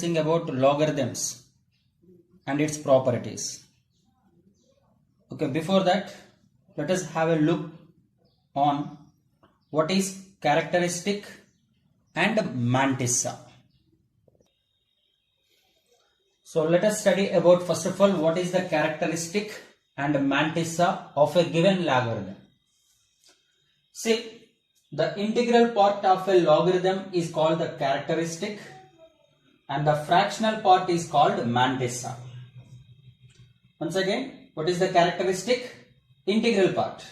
discussing about logarithms and its properties. Okay, before that, let us have a look on what is characteristic and mantissa. So let us study about, first of all, what is the characteristic and mantissa of a given logarithm. See, the integral part of a logarithm is called the characteristic and the fractional part is called mantissa. Once again, what is the characteristic? Integral part.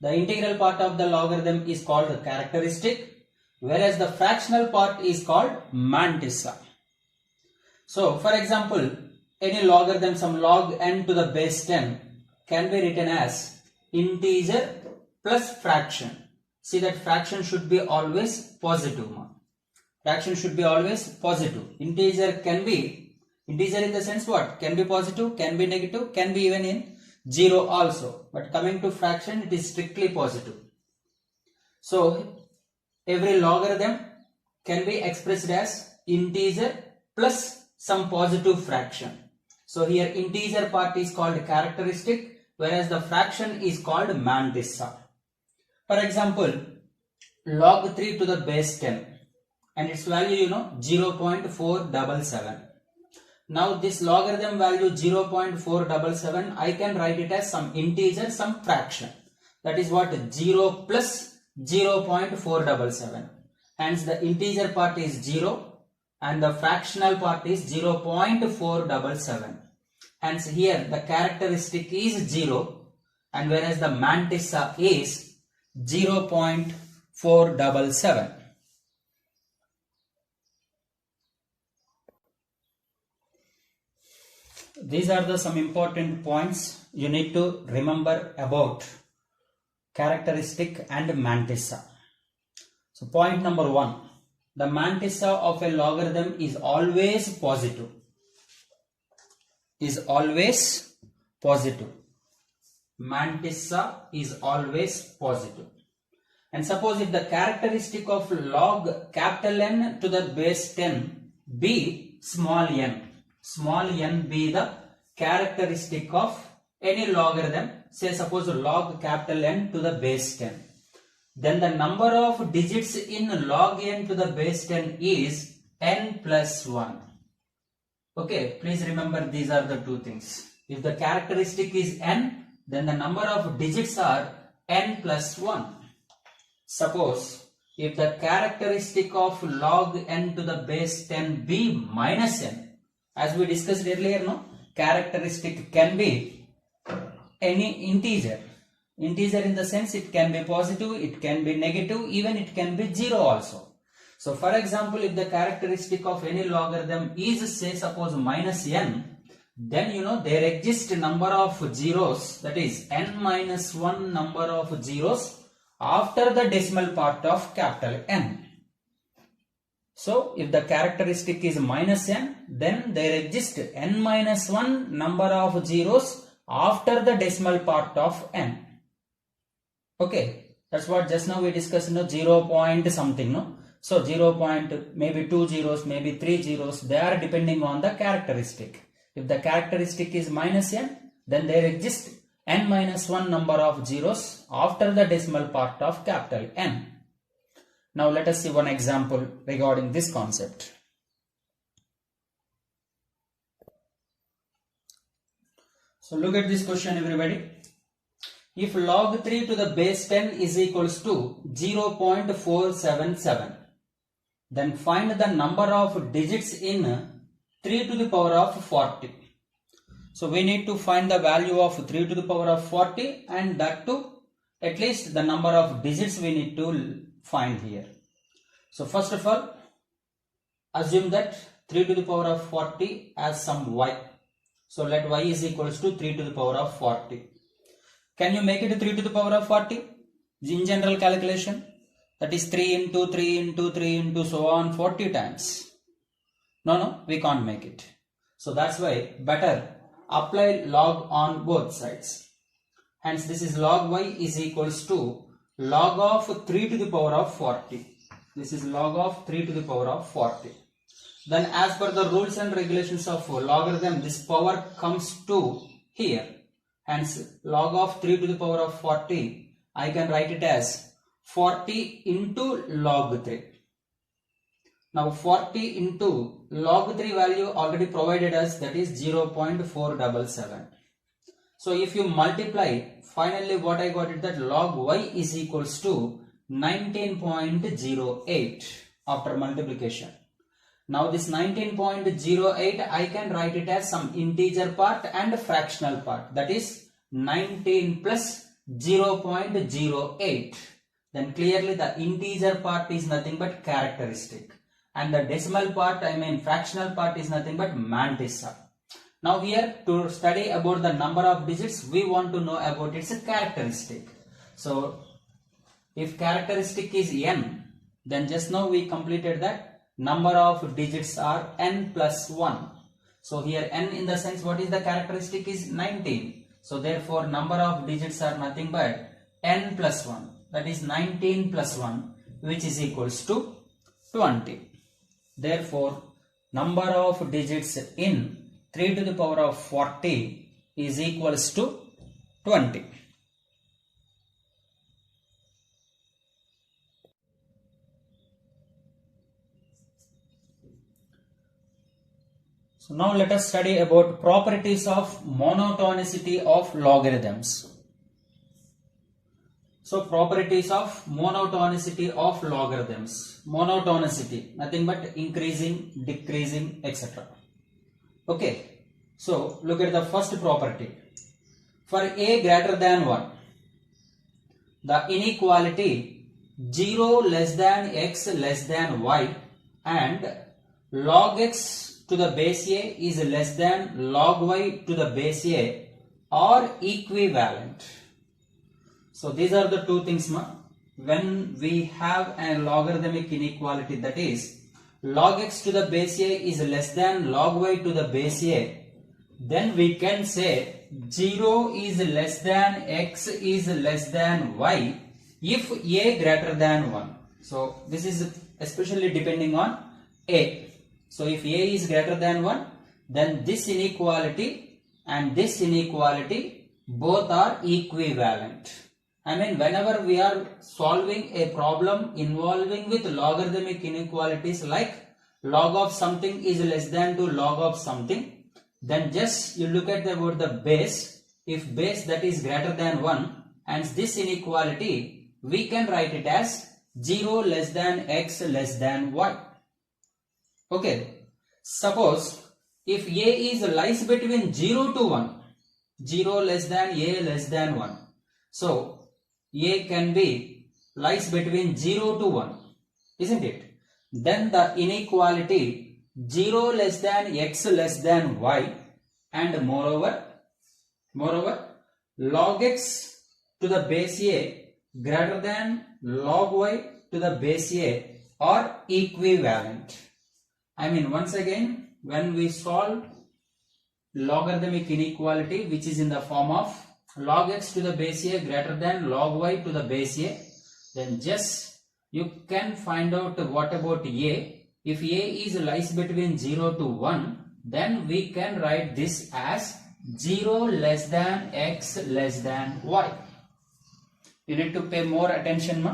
The integral part of the logarithm is called the characteristic, whereas the fractional part is called mantissa. So, for example, any logarithm, some log n to the base 10 can be written as integer plus fraction. See that fraction should be always positive. Fraction should be always positive. Integer can be, integer in the sense what? Can be positive, can be negative, can be even in 0 also. But coming to fraction, it is strictly positive. So, every logarithm can be expressed as integer plus some positive fraction. So, here integer part is called characteristic, whereas the fraction is called mantissa. For example, log 3 to the base 10 and its value 0.477. Now this logarithm value 0.477, I can write it as some integer, some fraction. That is what? 0 plus 0.477. Hence the integer part is 0 and the fractional part is 0.477. Hence here the characteristic is 0 and whereas the mantissa is 0.477. These are the some important points you need to remember about characteristic and mantissa. So point number 1, the mantissa of a logarithm is always positive. Is always positive. Mantissa is always positive. And suppose if the characteristic of log capital N to the base 10 be small n be the characteristic of any logarithm, say suppose log capital N to the base 10, then the number of digits in log n to the base 10 is n plus 1. Okay, please remember these are the two things. If the characteristic is n, then the number of digits are n plus 1. Suppose if the characteristic of log n to the base 10 be minus n, as we discussed earlier, characteristic can be any integer. Integer in the sense it can be positive, it can be negative, even it can be 0 also. So for example, if the characteristic of any logarithm is, say suppose minus n, then there exists a number of zeros, that is n minus 1 number of zeros after the decimal part of capital N. So if the characteristic is minus n, then there exists n minus 1 number of zeros after the decimal part of n. Okay, that's what just now we discussed, 0 point something, So 0 point, maybe 2 zeros, maybe 3 zeros, they are depending on the characteristic. If the characteristic is minus n, then there exists n minus 1 number of zeros after the decimal part of capital N. Now let us see one example regarding this concept. So look at this question, everybody. If log 3 to the base 10 is equals to 0.477, then find the number of digits in 3 to the power of 40. So we need to find the value of 3 to the power of 40 and that too at least the number of digits we need to find here. So first of all, assume that 3 to the power of 40 as some y. So let y is equals to 3 to the power of 40. Can you make it 3 to the power of 40? In general calculation, that is 3 into 3 into 3 into so on 40 times. No, we can't make it. So that's why better apply log on both sides. Hence this is log y is equals to log of 3 to the power of 40. This is log of 3 to the power of 40. then as per the rules and regulations of logarithm, this power comes to here. Hence, log of 3 to the power of 40, I can write it as 40 into log 3. Now 40 into log 3 value already provided us, that is 0.477. So if you multiply, finally what I got is that log y is equals to 19.08 after multiplication. Now this 19.08 I can write it as some integer part and fractional part, that is 19 plus 0.08. Then clearly the integer part is nothing but characteristic, and the decimal part, fractional part, is nothing but mantissa. Now here, to study about the number of digits, we want to know about its characteristic. So if characteristic is n, then just now we completed that number of digits are n plus 1. So here n in the sense, what is the characteristic is 19. So therefore number of digits are nothing but n plus 1, that is 19 plus 1, which is equals to 20. Therefore number of digits in 3 to the power of 40 is equals to 20. So now let us study about properties of monotonicity of logarithms. So properties of monotonicity of logarithms. Monotonicity, nothing but increasing, decreasing, etc. Okay, so look at the first property. For a greater than 1, the inequality 0 less than x less than y and log x to the base a is less than log y to the base a are equivalent. So these are the two things when we have a logarithmic inequality, that is log x to the base a is less than log y to the base a, then we can say 0 is less than x is less than y if a greater than 1. So this is especially depending on a. So if a is greater than 1, then this inequality and this inequality both are equivalent. Whenever we are solving a problem involving with logarithmic inequalities like log of something is less than to log of something, then just you look at about the base. If base that is greater than 1, and this inequality we can write it as 0 less than x less than y. Okay, suppose if a is lies between 0 to 1, 0 less than a less than 1. So a can be lies between 0 to 1, isn't it? Then the inequality 0 less than x less than y and moreover log x to the base a greater than log y to the base a are equivalent. Once again, when we solve logarithmic inequality which is in the form of log x to the base a greater than log y to the base a, then just you can find out what about a. If a is lies between 0 to 1, then we can write this as 0 less than x less than y. You need to pay more attention,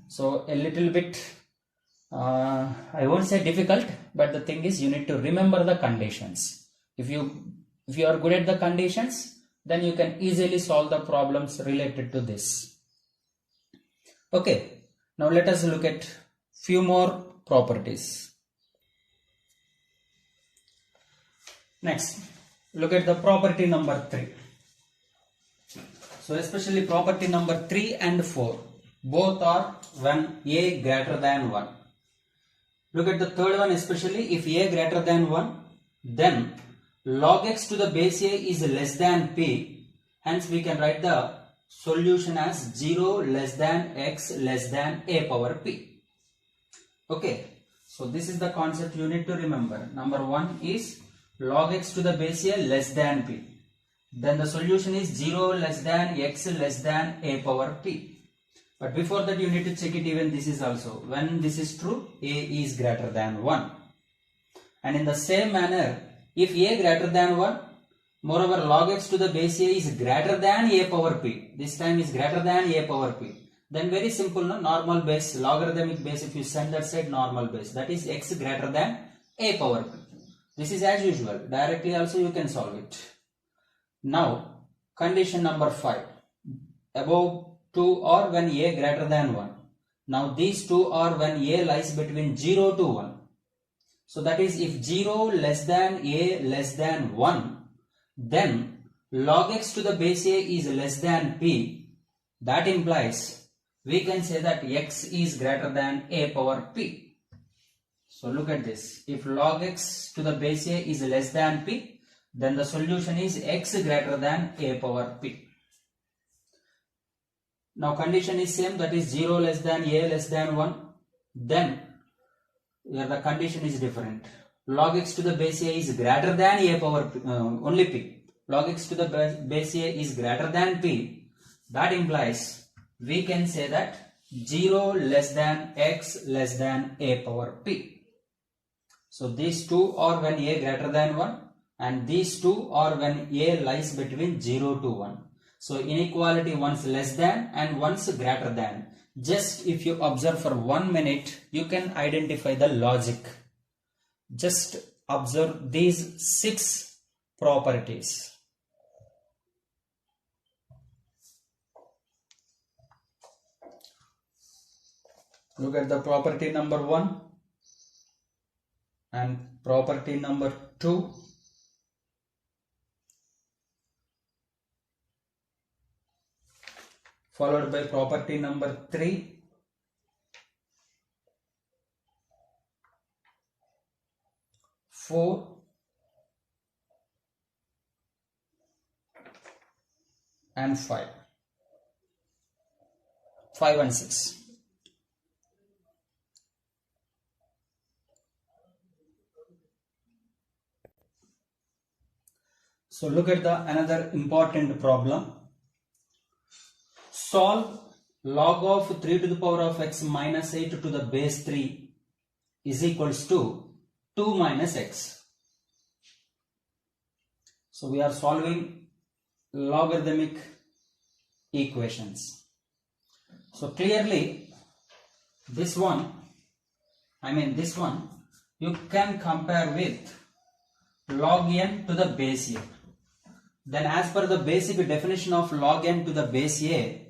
so a little bit I won't say difficult, but the thing is you need to remember the conditions. If you are good at the conditions, then you can easily solve the problems related to this. Okay, now let us look at few more properties. Next, look at the property number 3. So especially property number 3 and 4, both are when a greater than 1. Look at the third one, especially if a greater than 1, then log x to the base a is less than p, hence we can write the solution as 0 less than x less than a power p. Okay, so this is the concept you need to remember. Number 1 is log x to the base a less than p, then the solution is 0 less than x less than a power p. But before that you need to check it, even this is also when this is true, a is greater than 1. And in the same manner, if a greater than 1, moreover log x to the base a is greater than a power p. This time is greater than a power p. Then very simple, no? Normal base, logarithmic base, if you send that side, normal base. That is x greater than a power p. This is as usual. Directly also you can solve it. Now, condition number 5. Above 2 or when a greater than 1. Now these two are when a lies between 0 to 1. So that is if 0 less than a less than 1, then log x to the base a is less than p. That implies we can say that x is greater than a power p. So look at this. If log x to the base a is less than p, then the solution is x greater than a power p. Now condition is same, that is 0 less than a less than 1. Then here the condition is different. Log x to the base a is greater than a power p, only p. Log x to the base a is greater than p. That implies we can say that 0 less than x less than a power p. So these two are when a greater than 1 and these two are when a lies between 0 to 1. So inequality once less than and once greater than. Just if you observe for 1 minute, you can identify the logic. Just observe these 6 properties. Look at the property number 1 and property number 2. Followed by property number 3, four, and 5 and 6. So look at the another important problem. Solve log of 3 to the power of x minus 8 to the base 3 is equals to 2 minus x. So we are solving logarithmic equations. So clearly this one you can compare with log n to the base a. Then as per the basic definition of log n to the base a,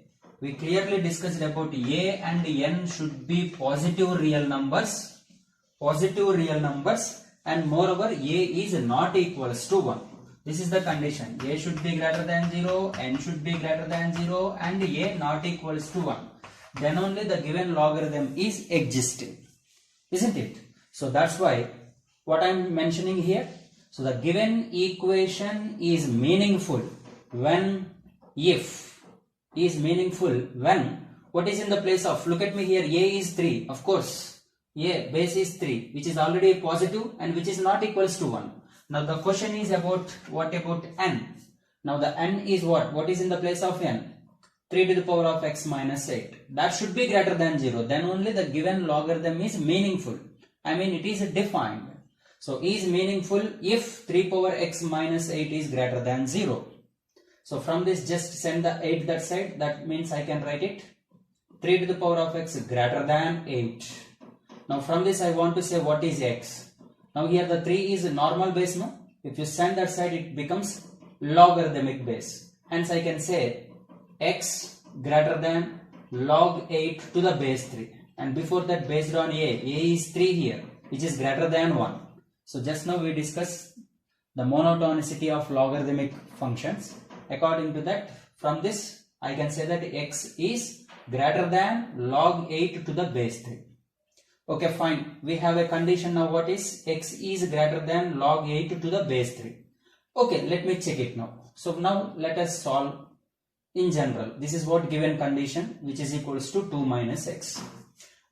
we clearly discussed about a and n should be positive real numbers, and moreover a is not equals to 1. This is the condition. A should be greater than 0, n should be greater than 0 and a not equals to 1. Then only the given logarithm is existing, isn't it? So that's why what I am mentioning here. So the given equation is meaningful when what is in the place of, look at me here, a is 3, of course, a base is 3, which is already positive and which is not equals to 1. Now the question is about, what about n? Now the n is what is in the place of n? 3 to the power of x minus 8. That should be greater than 0. Then only the given logarithm is meaningful. It is defined. So is meaningful if 3 power x minus 8 is greater than 0. So from this just send the 8 that side. That means I can write it 3 to the power of x greater than 8. Now from this I want to say what is x. Now here the 3 is a normal base, no? If you send that side it becomes logarithmic base. Hence I can say x greater than log 8 to the base 3. And before that based on a is 3 here, which is greater than 1. So just now we discussed the monotonicity of logarithmic functions. According to that, from this I can say that x is greater than log 8 to the base 3. Okay, fine. We have a condition now. What is x is greater than log 8 to the base 3. Okay, let me check it now. So now let us solve in general. This is what given condition, which is equals to 2 minus x.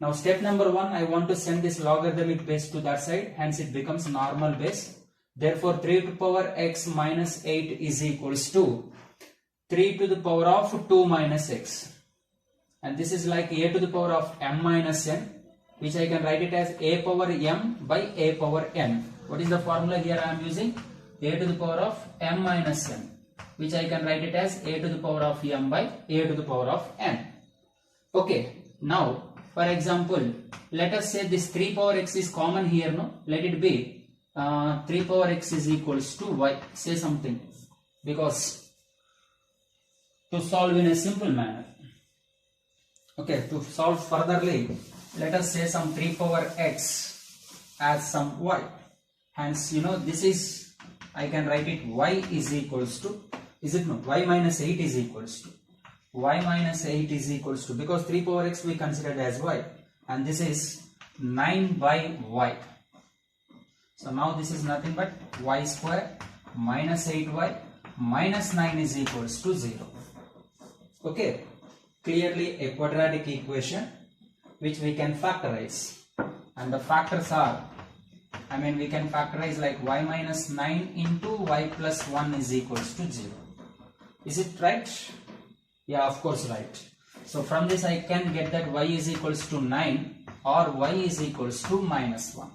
Now step number 1, I want to send this logarithmic base to that side, hence it becomes normal base. Therefore 3 to the power x minus 8 is equals to 3 to the power of 2 minus x. And this is like a to the power of m minus n, which I can write it as a power m by a power n. What is the formula here I am using? A to the power of m minus n, which I can write it as a to the power of m by a to the power of n. Okay, now for example, let us say this 3 power x is common here, no? Let it be 3 power x is equals to y. Say something, because to solve in a simple manner. Okay, to solve furtherly, let us say some 3 power x as some y. Hence, this is, I can write it y is equals to, is it no? Y minus 8 is equals to. Y minus 8 is equals to, because 3 power x we considered as y, and this is 9 by y. So now this is nothing but y square minus 8y minus 9 is equals to 0. Okay, clearly a quadratic equation which we can factorize, and the factors are, we can factorize like y minus 9 into y plus 1 is equals to 0. Is it right? Yeah, of course right. So from this I can get that y is equals to 9 or y is equals to minus 1.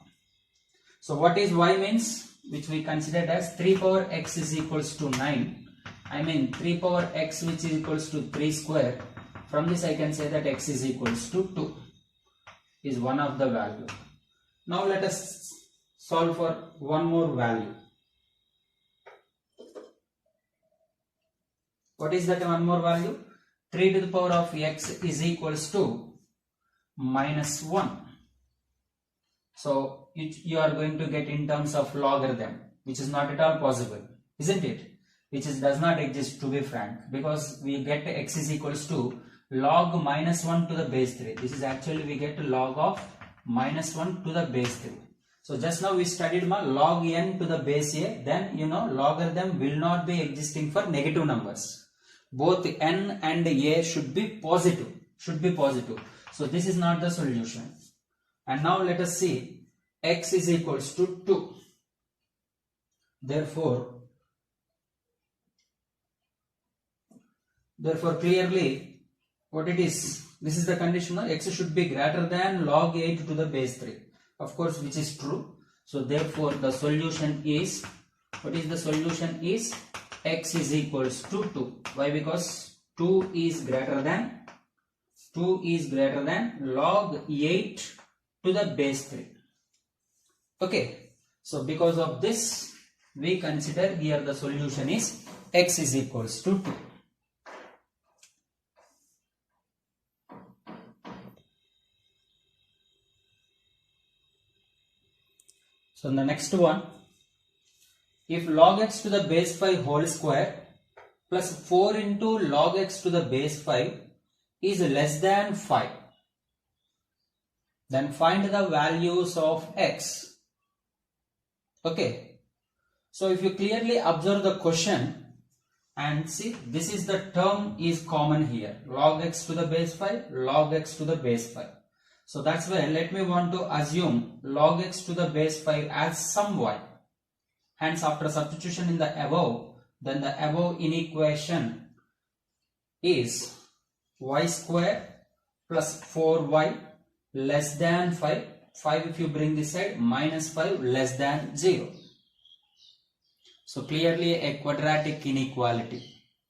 So what is y means, which we considered as 3 power x is equals to 9. 3 power x which is equals to 3 square. From this I can say that x is equals to 2 is one of the value. Now let us solve for one more value. What is that one more value? 3 to the power of x is equals to minus 1. So you are going to get in terms of logarithm, which is not at all possible, isn't it? Which does not exist, to be frank, because we get x is equals to log minus 1 to the base 3. This is actually we get log of minus 1 to the base 3. So just now we studied log n to the base a, then logarithm will not be existing for negative numbers. Both n and a should be positive. So this is not the solution. And now let us see, x is equals to 2. Therefore clearly what it is, this is the condition, x should be greater than log 8 to the base 3. Of course, which is true. So therefore the solution is, what is the solution is, x is equals to 2. Why? Because 2 is greater than log 8 to the base 3. Okay, so because of this we consider here the solution is x is equals to 2. So in the next one, if log x to the base 5 whole square plus 4 into log x to the base 5 is less than 5, then find the values of x. Okay, so if you clearly observe the question and see, this is the term is common here, log x to the base 5, log x to the base 5. So that's why let me want to assume log x to the base 5 as some y. Hence after substitution in the above, then the above inequation is y square plus 4y less than 5. 5 if you bring this side, minus 5 less than 0. So clearly a quadratic inequality.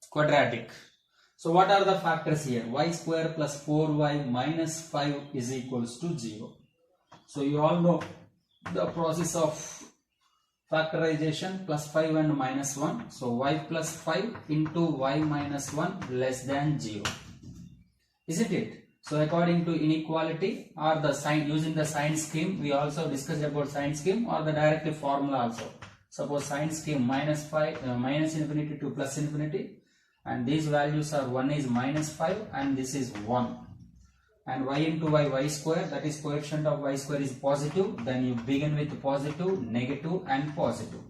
Quadratic. So what are the factors here? Y square plus 4y minus 5 is equals to 0. So you all know the process of factorization, plus 5 and minus 1. So y plus 5 into y minus 1 less than 0. Isn't it? So according to inequality or the sign, using the sign scheme, we also discussed about sign scheme or the directive formula also. Suppose sign scheme minus infinity to plus infinity, and these values are, one is minus 5 and this is 1. And y into y square, that is coefficient of y square is positive, then you begin with positive, negative and positive.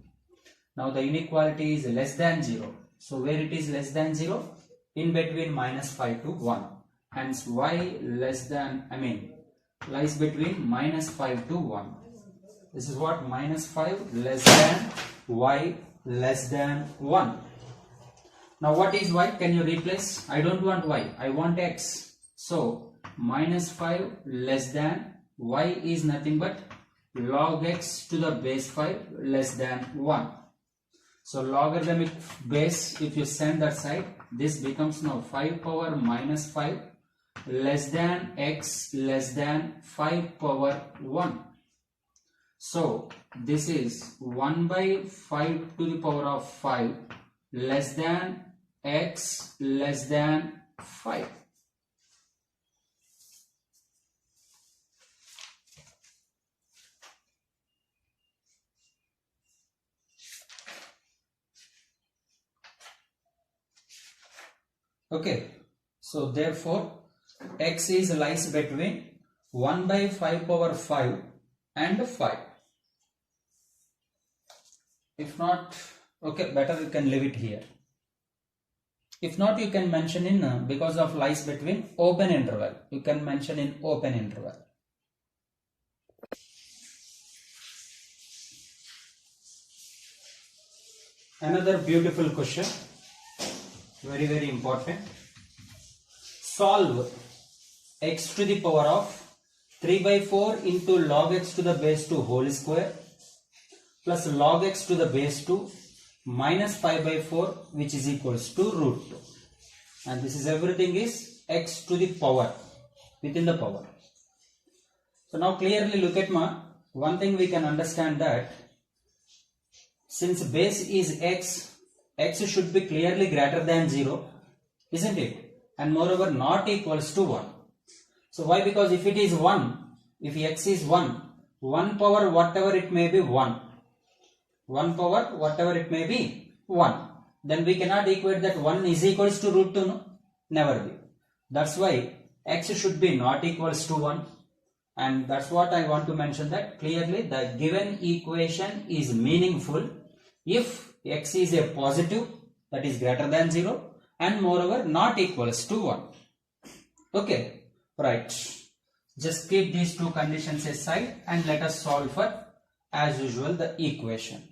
Now the inequality is less than 0. So where it is less than 0? In between minus 5 to 1. Hence y less than, lies between minus 5 to 1. This is what? Minus 5 less than y less than 1. Now what is y? Can you replace? I don't want y, I want x. So minus 5 less than y is nothing but log x to the base 5 less than 1. So logarithmic base, if you send that side, this becomes now 5 power minus 5 less than x less than 5 power 1. So this is 1 by 5 to the power of 5 less than x less than 5. Okay, so therefore x is lies between 1 by 5 power 5 and 5. If not, okay, better you can leave it here. If not, you can mention in because of lies between open interval. You can mention in open interval. Another beautiful question. Very important. Solve x to the power of 3 by 4 into log x to the base 2 whole square plus log x to the base 2 minus 5 by 4 which is equals to root 2. And this is everything is x to the power within the power. So now clearly look at one thing we can understand that since base is x, x should be clearly greater than 0, isn't it? And moreover not equals to 1. So why? Because if it is 1, if x is 1, 1 power whatever it may be 1. 1 power whatever it may be 1. Then we cannot equate that 1 is equals to root 2, no? Never be. That's why x should be not equals to 1. And that's what I want to mention, that clearly the given equation is meaningful if x is a positive, that is greater than 0, and moreover not equals to 1. Okay, right. Just keep these two conditions aside and let us solve for, as usual, the equation.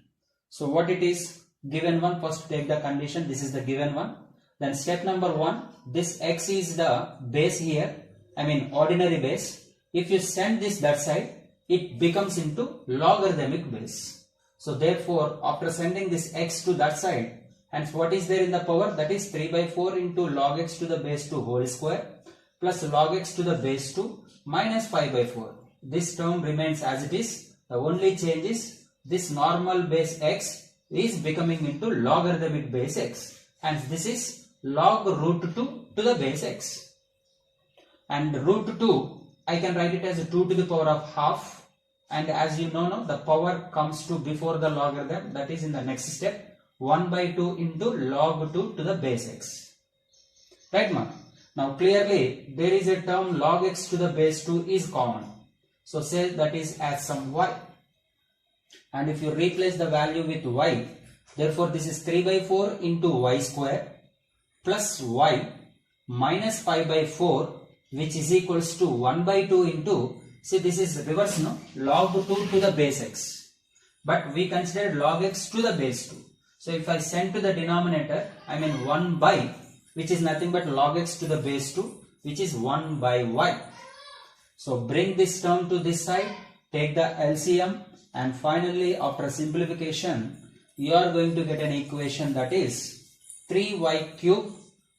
So what it is, given one, first take the condition, this is the given one. Then step number 1, this x is the base here, I mean ordinary base. If you send this that side, it becomes into logarithmic base. So therefore, after sending this x to that side, and what is there in the power, that is 3 by 4 into log x to the base 2 whole square plus log x to the base 2 minus 5 by 4. This term remains as it is. The only change is this normal base x is becoming into logarithmic base x, and this is log root 2 to the base x. And root 2, I can write it as 2 to the power of half. And as you know now, the power comes to before the logarithm, that is in the next step, 1 by 2 into log 2 to the base x. Right, ma? Now clearly there is a term log x to the base 2 is common. So say that is as some y. And if you replace the value with y, therefore this is 3 by 4 into y square plus y minus 5 by 4 which is equals to 1 by 2 into, see this is reverse, no? Log 2 to the base x. But we considered log x to the base 2. So if I send to the denominator, I mean 1 by, which is nothing but log x to the base 2, which is 1 by y. So bring this term to this side, take the LCM, and finally after simplification, you are going to get an equation that is 3y cube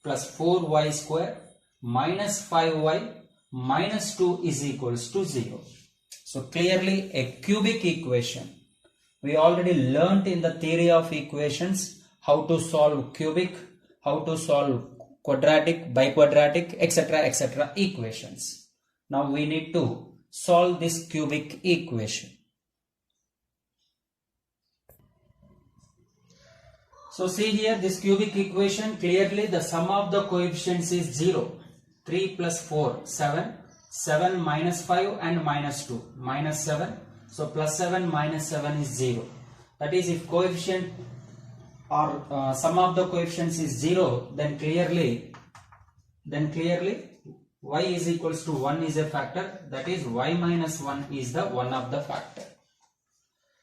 plus 4y square minus 5y minus 2 is equals to 0. So clearly a cubic equation. We already learnt in the theory of equations how to solve cubic, how to solve quadratic, biquadratic, etc. equations. Now we need to solve this cubic equation. So see here, this cubic equation, clearly the sum of the coefficients is 0. 3 plus 4, 7. 7 minus 5 and minus 2, minus 7. So plus 7 minus 7 is 0. That is, if coefficient or sum of the coefficients is 0, then clearly y is equals to 1 is a factor. That is, y minus 1 is the one of the factor.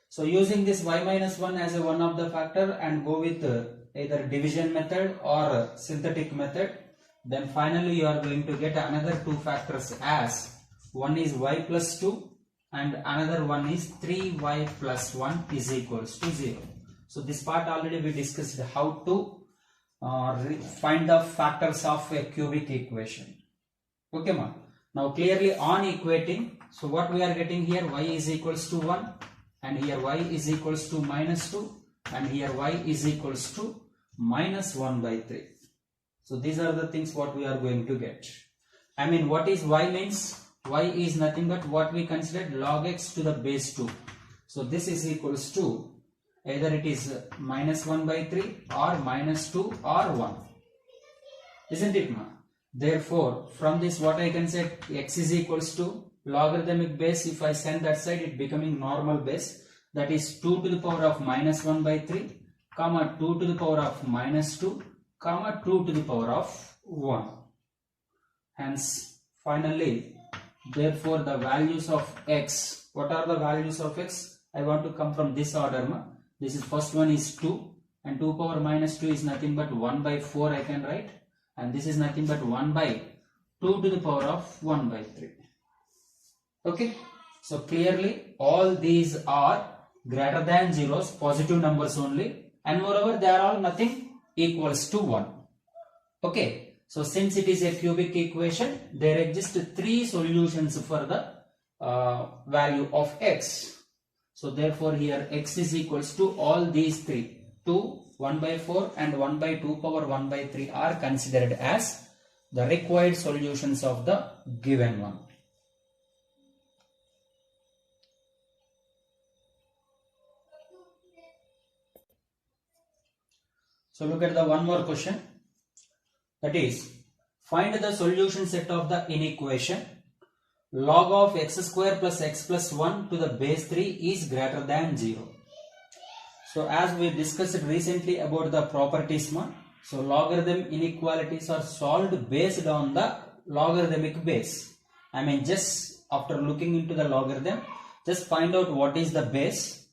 So using this y minus 1 as a one of the factor and go with either division method or synthetic method, then finally you are going to get another two factors as one is y plus 2 and another one is 3y plus 1 is equals to 0. So this part already we discussed how to find the factors of a cubic equation. Okay ma. Now clearly on equating, so what we are getting here, y is equals to 1 and here y is equals to minus 2 and here y is equals to minus 1 by 3. So these are the things what we are going to get. I mean, what is y means? Y is nothing but what we considered log x to the base 2. So this is equals to either it is minus 1 by 3 or minus 2 or 1. Isn't it ma? Therefore, from this what I can say, x is equals to logarithmic base. If I send that side, it becoming normal base. That is 2 to the power of minus 1 by 3, comma 2 to the power of minus 2, comma 2 to the power of 1. Hence, finally, therefore the values of x, what are the values of x? I want to come from this order ma. This is first one is 2 and 2 power minus 2 is nothing but 1 by 4 I can write, and this is nothing but 1 by 2 to the power of 1 by 3. Okay, so clearly all these are greater than zeros, positive numbers only, and moreover they are all nothing equals to 1. Okay. So since it is a cubic equation, there exist 3 solutions for the value of x. So therefore here x is equals to all these 3. 2, 1 by 4 and 1 by 2 power 1 by 3 are considered as the required solutions of the given one. So look at the one more question. That is, find the solution set of the inequation log of x square plus x plus 1 to the base 3 is greater than 0. So as we discussed recently about the properties, so logarithm inequalities are solved based on the logarithmic base. I mean, just after looking into the logarithm, just find out what is the base,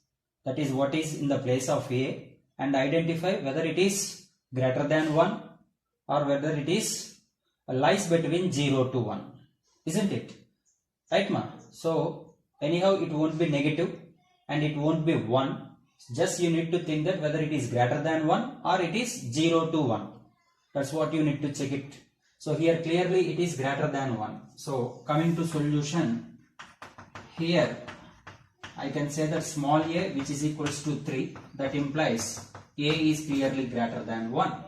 that is what is in the place of a, and identify whether it is greater than 1 or whether it is lies between 0 to 1, isn't it? Right ma? So anyhow it won't be negative and it won't be 1. Just you need to think that whether it is greater than 1 or it is 0 to 1. That's what you need to check it. So here clearly it is greater than 1. So coming to solution, here I can say that small a which is equals to 3, that implies a is clearly greater than 1.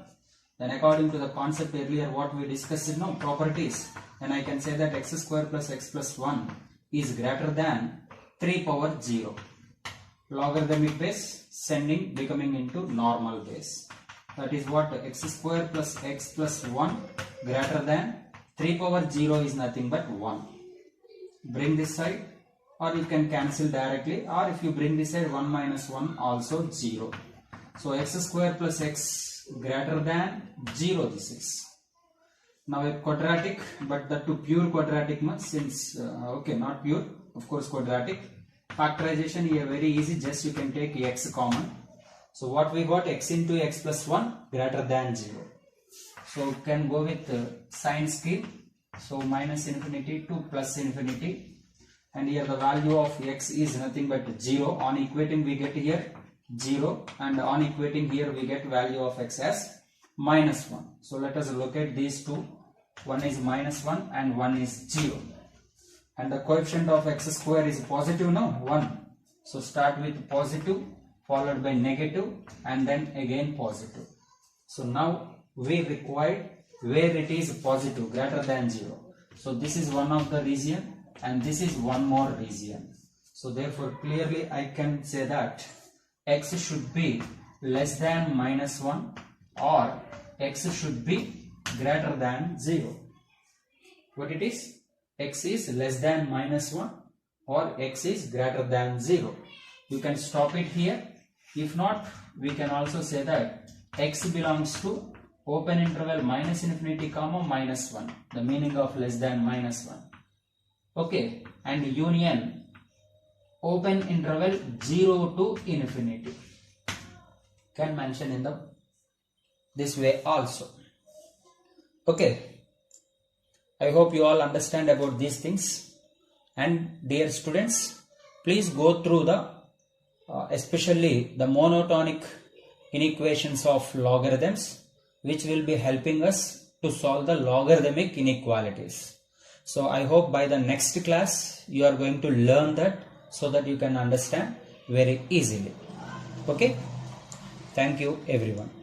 Then according to the concept earlier what we discussed now, properties, then I can say that x square plus x plus 1 is greater than 3 power 0. Logarithmic base sending becoming into normal base. That is what x square plus x plus 1 greater than 3 power 0 is nothing but 1. Bring this side or you can cancel directly, or if you bring this side 1 minus 1 also 0. So x square plus x greater than 0 this is. Now a quadratic, but that to pure quadratic since okay, not pure, of course quadratic. Factorization here very easy, just you can take x common. So what we got, x into x plus 1 greater than 0. So can go with sign scheme. So minus infinity to plus infinity, and here the value of x is nothing but 0. On equating we get here 0, and on equating here we get value of x as minus 1. So let us look at these two. One is minus 1 and one is 0. And the coefficient of x square is positive now, 1. So start with positive followed by negative and then again positive. So now we required where it is positive greater than 0. So this is one of the region and this is one more region. So therefore clearly I can say that x should be less than minus 1 or x should be greater than 0. What it is? X is less than minus 1 or x is greater than 0. You can stop it here. If not, we can also say that x belongs to open interval minus infinity comma minus 1. The meaning of less than minus 1. Okay, and union open interval 0 to infinity. Can mention in this way also. Okay. I hope you all understand about these things. And dear students, please go through the especially the monotonic inequations of logarithms, which will be helping us to solve the logarithmic inequalities. So I hope by the next class you are going to learn that, so that you can understand very easily. Okay, thank you everyone.